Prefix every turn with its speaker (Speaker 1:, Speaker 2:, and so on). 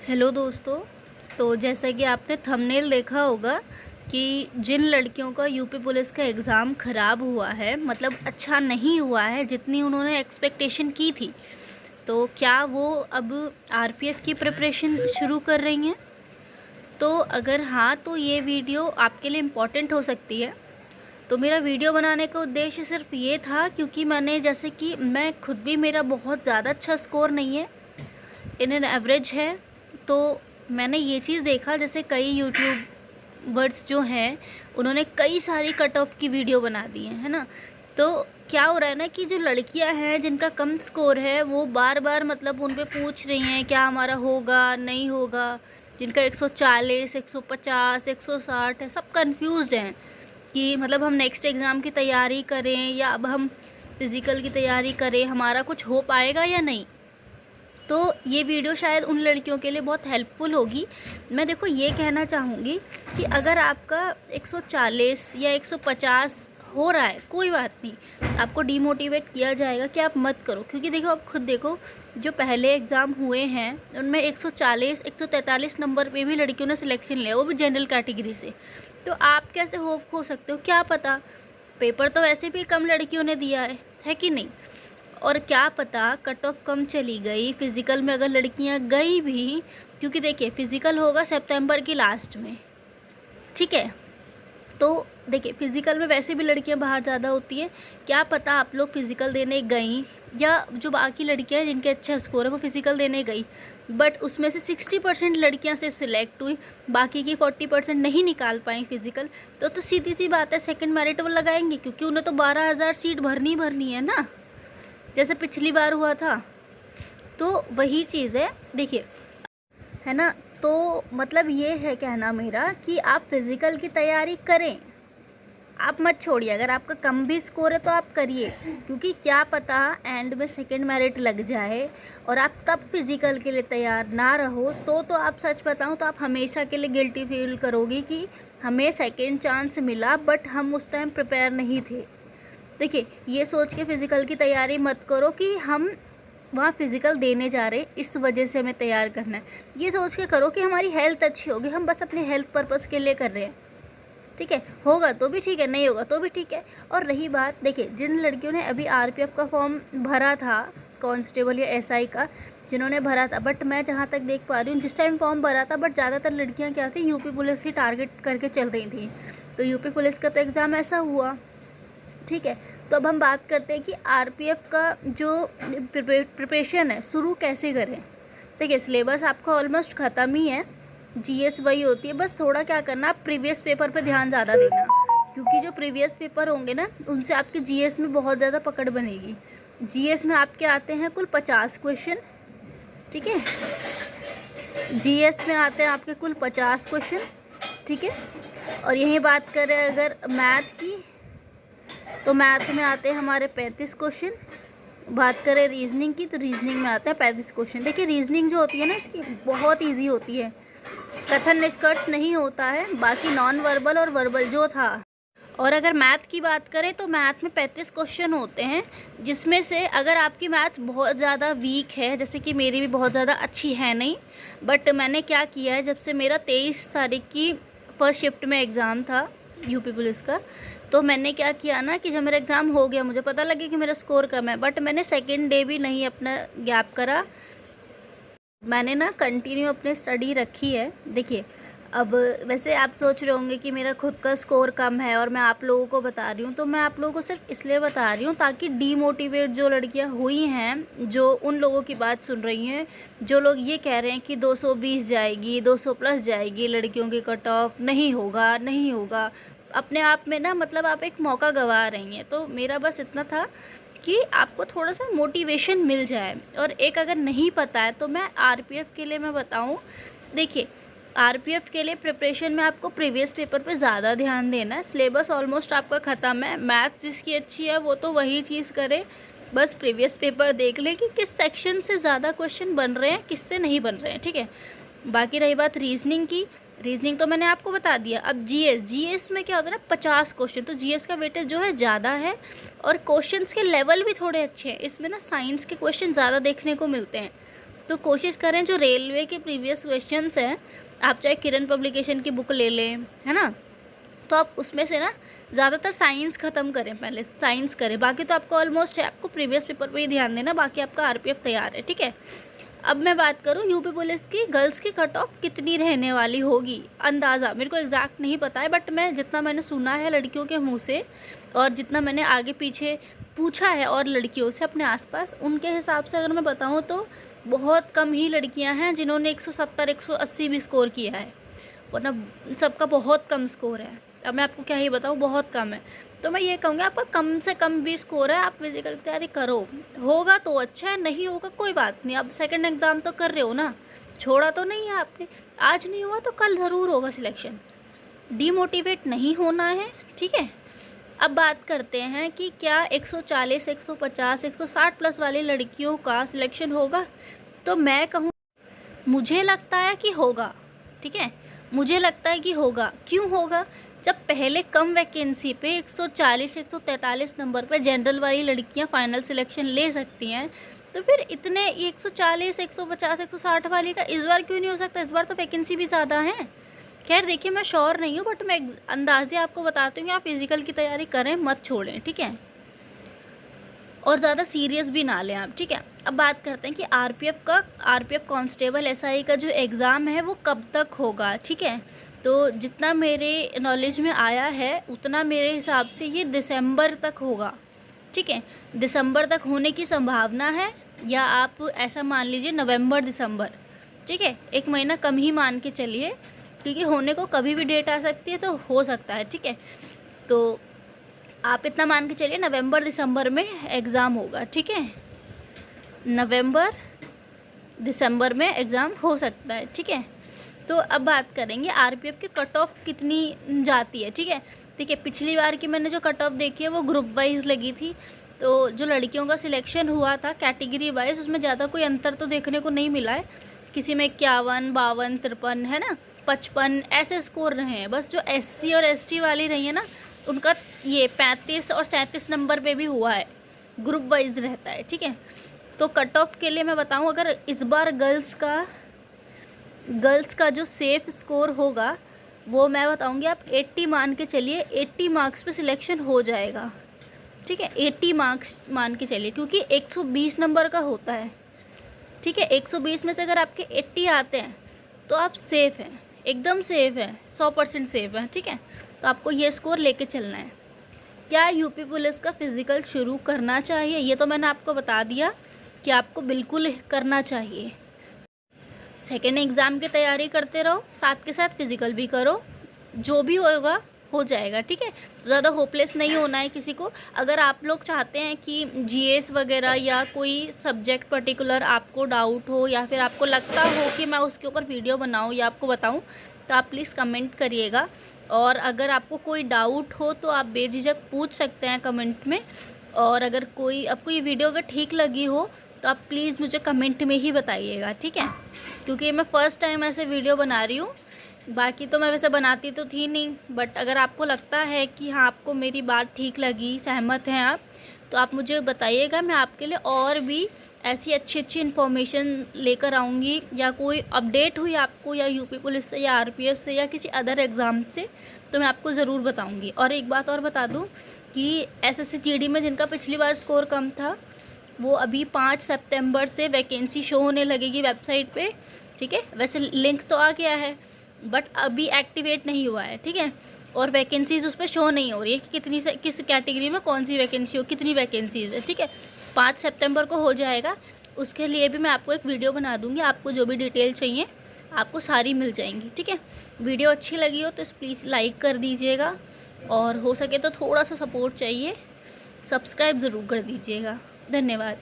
Speaker 1: Hello दोस्तों। तो जैसा कि आपने थंबनेल देखा होगा कि जिन लड़कियों का यूपी पुलिस का एग्ज़ाम ख़राब हुआ है, मतलब अच्छा नहीं हुआ है जितनी उन्होंने एक्सपेक्टेशन की थी, तो क्या वो अब आरपीएफ की प्रिपरेशन शुरू कर रही हैं? तो अगर हाँ, तो ये वीडियो आपके लिए इम्पॉर्टेंट हो सकती है। तो मेरा वीडियो बनाने का उद्देश्य सिर्फ ये था, क्योंकि मैंने जैसे कि मैं खुद भी, मेरा बहुत ज़्यादा अच्छा स्कोर नहीं है, इन एन एवरेज है। तो मैंने ये चीज़ देखा, जैसे कई यूट्यूबर्स जो हैं उन्होंने कई सारी कट ऑफ की वीडियो बना दी है ना। तो क्या हो रहा है ना कि जो लड़कियां हैं जिनका कम स्कोर है वो बार बार मतलब उन पे पूछ रही हैं क्या हमारा होगा नहीं होगा। जिनका 140, 150, 160 है, सब कंफ्यूज्ड हैं कि मतलब हम नेक्स्ट एग्ज़ाम की तैयारी करें या अब हम फिज़िकल की तैयारी करें, हमारा कुछ हो पाएगा या नहीं। तो ये वीडियो शायद उन लड़कियों के लिए बहुत हेल्पफुल होगी। मैं देखो ये कहना चाहूँगी कि अगर आपका 140 या 150 हो रहा है, कोई बात नहीं, आपको डीमोटिवेट किया जाएगा कि आप मत करो, क्योंकि देखो आप खुद देखो, जो पहले एग्ज़ाम हुए हैं उनमें 140 143 नंबर पे भी लड़कियों ने सिलेक्शन लिया, वो भी जनरल कैटेगरी से। तो आप कैसे होप खो सकते हो? क्या पता, पेपर तो वैसे भी कम लड़कियों ने दिया है कि नहीं। और क्या पता कट ऑफ कम चली गई फ़िज़िकल में, अगर लड़कियां गई भी, क्योंकि देखिए फ़िज़िकल होगा सितंबर की लास्ट में, ठीक है। तो देखिए फ़िज़िकल में वैसे भी लड़कियां बाहर ज़्यादा होती हैं। क्या पता आप लोग फ़िज़िकल देने गई, या जो बाकी लड़कियां हैं जिनके अच्छा स्कोर है वो फ़िज़िकल देने गई, बट उसमें से 60% लड़कियां सिर्फ सिलेक्ट हुई, बाकी की 40% नहीं निकाल पाई फ़िज़िकल। तो सीधी सी बात है, सेकंड मेरिट वो लगाएंगे, क्योंकि उन्हें तो 12,000 सीट भरनी है ना, जैसे पिछली बार हुआ था। तो वही चीज़ है, देखिए, है ना। तो मतलब ये है कहना मेरा कि आप फिज़िकल की तैयारी करें, आप मत छोड़िए। अगर आपका कम भी स्कोर है तो आप करिए, क्योंकि क्या पता एंड में सेकंड मेरिट लग जाए और आप तब फिज़िकल के लिए तैयार ना रहो, तो आप सच बताऊं तो आप हमेशा के लिए गिल्टी फील करोगी कि हमें सेकंड चांस मिला बट हम उस टाइम प्रिपेयर नहीं थे। देखिए, ये सोच के फ़िज़िकल की तैयारी मत करो कि हम वहाँ फ़िज़िकल देने जा रहे हैं इस वजह से हमें तैयार करना है। ये सोच के करो कि हमारी हेल्थ अच्छी होगी, हम बस अपने हेल्थ पर्पज़ के लिए कर रहे हैं, ठीक है। होगा तो भी ठीक है, नहीं होगा तो भी ठीक है। और रही बात, देखिए, जिन लड़कियों ने अभी आरपीएफ का फॉर्म भरा था, कांस्टेबल या एसआई का, जिन्होंने भरा था, बट मैं जहाँ तक देख पा रही हूँ, जिस टाइम फॉर्म भरा था, बट ज़्यादातर लड़कियाँ क्या थी, यूपी पुलिस की टारगेट करके चल रही थी। तो यूपी पुलिस का तो एग्ज़ाम ऐसा हुआ, ठीक है। तो अब हम बात करते हैं कि आरपीएफ का जो प्रिपरेशन है शुरू कैसे करें। देखिए, सिलेबस आपका ऑलमोस्ट ख़त्म ही है, जीएस वही होती है, बस थोड़ा क्या करना, आप प्रीवियस पेपर पे ध्यान ज़्यादा देना, क्योंकि जो प्रीवियस पेपर होंगे ना उनसे आपके जीएस में बहुत ज़्यादा पकड़ बनेगी। जीएस में आपके आते हैं कुल 50 क्वेश्चन, ठीक है। जीएस में आते हैं आपके कुल 50 क्वेश्चन, ठीक है। और यही बात करें अगर मैथ की, तो मैथ में आते हैं हमारे 35 क्वेश्चन। बात करें रीजनिंग की, तो रीजनिंग में आते हैं 35 क्वेश्चन। देखिए, रीजनिंग जो होती है ना इसकी बहुत इजी होती है, कथन निष्कर्ष नहीं होता है, बाकी नॉन वर्बल और वर्बल जो था। और अगर मैथ की बात करें तो मैथ में 35 क्वेश्चन होते हैं, जिसमें से अगर आपकी मैथ बहुत ज़्यादा वीक है, जैसे कि मेरी भी बहुत ज़्यादा अच्छी है नहीं, बट मैंने क्या किया है, जब से मेरा 23 तारीख की फर्स्ट शिफ्ट में एग्ज़ाम था यूपी पुलिस का, तो मैंने क्या किया ना कि जब मेरा एग्ज़ाम हो गया, मुझे पता लगे कि मेरा स्कोर कम है, बट मैंने सेकेंड डे भी नहीं अपना गैप करा, मैंने ना कंटिन्यू अपनी स्टडी रखी है। देखिए, अब वैसे आप सोच रहे होंगे कि मेरा खुद का स्कोर कम है और मैं आप लोगों को बता रही हूँ, तो मैं आप लोगों को सिर्फ इसलिए बता रही हूँ ताकि डीमोटिवेट जो लड़कियाँ हुई हैं, जो उन लोगों की बात सुन रही हैं, जो लोग ये कह रहे हैं कि 220 जाएगी, 200 प्लस जाएगी लड़कियों की कट ऑफ, नहीं होगा नहीं होगा, अपने आप में ना मतलब आप एक मौका गंवा रही हैं। तो मेरा बस इतना था कि आपको थोड़ा सा मोटिवेशन मिल जाए। और एक अगर नहीं पता है तो मैं आरपीएफ के लिए मैं बताऊं, देखिए, आरपीएफ के लिए प्रिपरेशन में आपको प्रीवियस पेपर पे ज़्यादा ध्यान देना है। सिलेबस ऑलमोस्ट आपका ख़त्म है, मैथ जिसकी अच्छी है वो तो वही चीज़ करे, बस प्रीवियस पेपर देख ले कि किस सेक्शन से ज़्यादा क्वेश्चन बन रहे हैं, किससे नहीं बन रहे हैं, ठीक है। बाकी रही बात रीजनिंग की, रीजनिंग तो मैंने आपको बता दिया। अब जीएस में क्या होता है ना, 50 क्वेश्चन, तो जीएस का वेटेज जो है ज़्यादा है और क्वेश्चंस के लेवल भी थोड़े अच्छे हैं। इसमें ना साइंस के क्वेश्चन ज़्यादा देखने को मिलते हैं, तो कोशिश करें जो रेलवे के प्रीवियस क्वेश्चंस हैं, आप चाहे किरण पब्लिकेशन की बुक ले लें, है ना, तो आप उसमें से ना ज़्यादातर साइंस ख़त्म करें, पहले साइंस करें, बाकी तो आपको ऑलमोस्ट है, आपको प्रीवियस पेपर पे ही ध्यान देना, बाकी आपका आरपीएफ तैयार है, ठीक है। अब मैं बात करूँ यूपी पुलिस की गर्ल्स की कट ऑफ कितनी रहने वाली होगी, अंदाज़ा मेरे को एग्जैक्ट नहीं पता है, बट मैं जितना मैंने सुना है लड़कियों के मुँह से और जितना मैंने आगे पीछे पूछा है और लड़कियों से अपने आसपास, उनके हिसाब से अगर मैं बताऊँ तो बहुत कम ही लड़कियां हैं जिन्होंने 170 180 भी स्कोर किया है, वरना सबका बहुत कम स्कोर है। अब मैं आपको क्या ही बताऊँ, बहुत कम है। तो मैं ये कहूँगी आपका कम से कम भी स्कोर है, आप फिजिकल की तैयारी करो, होगा तो अच्छा है, नहीं होगा कोई बात नहीं। अब सेकंड एग्ज़ाम तो कर रहे हो ना, छोड़ा तो नहीं है आपने, आज नहीं हुआ तो कल ज़रूर होगा सिलेक्शन, डीमोटिवेट नहीं होना है, ठीक है। अब बात करते हैं कि क्या 140 150 160 प्लस वाली लड़कियों का सिलेक्शन होगा, तो मैं कहूँ मुझे लगता है कि होगा, ठीक है, मुझे लगता है कि होगा। क्यों होगा, जब पहले कम वैकेंसी पे 140 143 नंबर पे जनरल वाली लड़कियां फाइनल सिलेक्शन ले सकती हैं, तो फिर इतने 140 150 160 वाली का इस बार क्यों नहीं हो सकता। इस बार तो वैकेंसी भी ज़्यादा है। खैर देखिए मैं श्योर नहीं हूँ, बट मैं अंदाजे आपको बताती हूँ कि आप फिज़िकल की तैयारी करें, मत छोड़ें, ठीक है, और ज़्यादा सीरियस भी ना लें आप, ठीक है। अब बात करते हैं कि आरपीएफ कांस्टेबल एसआई का जो एग्ज़ाम है वो कब तक होगा, ठीक है। तो जितना मेरे नॉलेज में आया है उतना मेरे हिसाब से ये दिसंबर तक होगा, ठीक है, दिसंबर तक होने की संभावना है, या आप ऐसा मान लीजिए नवंबर दिसंबर, ठीक है, 1 महीना कम ही मान के चलिए, क्योंकि होने को कभी भी डेट आ सकती है, तो हो सकता है, ठीक है। तो आप इतना मान के चलिए नवंबर दिसंबर में एग्ज़ाम होगा, ठीक है, नवंबर दिसंबर में एग्ज़ाम हो सकता है, ठीक है। तो अब बात करेंगे आरपीएफ की कट ऑफ कितनी जाती है, ठीक है। देखिए पिछली बार की मैंने जो कट ऑफ देखी है वो ग्रुप वाइज लगी थी, तो जो लड़कियों का सिलेक्शन हुआ था कैटेगरी वाइज, उसमें ज़्यादा कोई अंतर तो देखने को नहीं मिला है, किसी में 51 52 53 है ना 55 ऐसे स्कोर रहे हैं। बस जो एससी और एसटी वाली रही है ना, उनका ये 35 और 37 नंबर पे भी हुआ है, ग्रुप वाइज रहता है, ठीक है। तो कट ऑफ के लिए मैं बताऊं, अगर इस बार गर्ल्स का जो सेफ स्कोर होगा वो मैं बताऊंगी, आप 80 मान के चलिए, 80 मार्क्स पे सिलेक्शन हो जाएगा, ठीक है, 80 मार्क्स मान के चलिए, क्योंकि 120 नंबर का होता है, ठीक है। 120 में से अगर आपके 80 आते हैं तो आप सेफ़ हैं, एकदम सेफ़ है, 100% सेफ़ है, ठीक है। तो आपको ये स्कोर लेके चलना है। क्या यूपी पुलिस का फ़िज़िकल शुरू करना चाहिए, ये तो मैंने आपको बता दिया कि आपको बिल्कुल करना चाहिए। सेकेंड एग्ज़ाम की तैयारी करते रहो, साथ के साथ फ़िज़िकल भी करो, जो भी होगा हो जाएगा, ठीक है। ज़्यादा होपलेस नहीं होना है किसी को। अगर आप लोग चाहते हैं कि जीएस वगैरह या कोई सब्जेक्ट पर्टिकुलर आपको डाउट हो, या फिर आपको लगता हो कि मैं उसके ऊपर वीडियो बनाऊं या आपको बताऊं, तो आप प्लीज़ कमेंट करिएगा। और अगर आपको कोई डाउट हो तो आप बेझिझक पूछ सकते हैं कमेंट में। और अगर कोई आपको ये वीडियो अगर ठीक लगी हो तो आप प्लीज़ मुझे कमेंट में ही बताइएगा, ठीक है, क्योंकि मैं फ़र्स्ट टाइम ऐसे वीडियो बना रही हूँ। बाकी तो मैं वैसे बनाती तो थी नहीं, बट अगर आपको लगता है कि हाँ आपको मेरी बात ठीक लगी, सहमत हैं आप, तो आप मुझे बताइएगा। मैं आपके लिए और भी ऐसी अच्छी इन्फॉर्मेशन लेकर आऊँगी, या कोई अपडेट हुई आपको या यूपी पुलिस से या आरपीएफ से या किसी अदर एग्ज़ाम से, तो मैं आपको ज़रूर बताऊँगी। और एक बात और बता दूँ कि एसएससी जीडी में जिनका पिछली बार स्कोर कम था, वो अभी 5 सितंबर से वैकेंसी शो होने लगेगी वेबसाइट पे, ठीक है। वैसे लिंक तो आ गया है, बट अभी एक्टिवेट नहीं हुआ है, ठीक है। और वैकेंसीज़ उस पर शो नहीं हो रही है कि कितनी से किस कैटेगरी में कौन सी वैकेंसी हो, कितनी वैकेंसीज़ है, ठीक है। 5 सितंबर को हो जाएगा, उसके लिए भी मैं आपको एक वीडियो बना दूँगी। आपको जो भी डिटेल चाहिए आपको सारी मिल जाएंगी, ठीक है। वीडियो अच्छी लगी हो तो प्लीज़ लाइक कर दीजिएगा, और हो सके तो थोड़ा सा सपोर्ट चाहिए, सब्सक्राइब ज़रूर कर दीजिएगा। धन्यवाद।